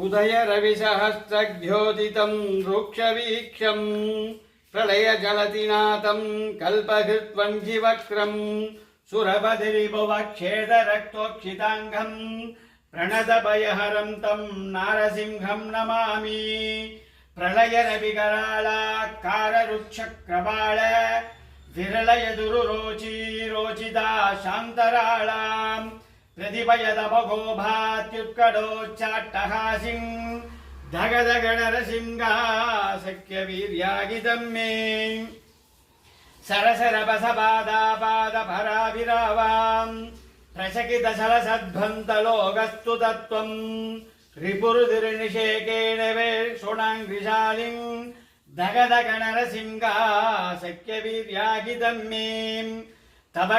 उदय रविसहस्रद्योतितं रूक्षवीक्षं प्रलयजलतिनाथं कल्पहृत्वञ्जिवक्त्रं सुरपतिरिभुवक्षेदरक्तोक्षिताङ्गं प्रणतभयहरं तं नारसिंहं नमामि। प्रलयरविकराळाकाररुक्षक्रबाळ विरलयदुरुरोची रोचिता शान्तराळाम् प्रतिभयदमघोभात्युत्कडोच्चाट्टहासिं धगधगणरसिंहा शक्यवीर्यागितं मे सरसरपसपादापादपराभिरावां प्रशकितसलसद्भन्तलोकस्तु तत्त्वं रिपुरुधिर्निषेकेण वेषुणाङ्घ्रिशालिं धगधगणरसिंहा शक्यवीर्यागितं मे तव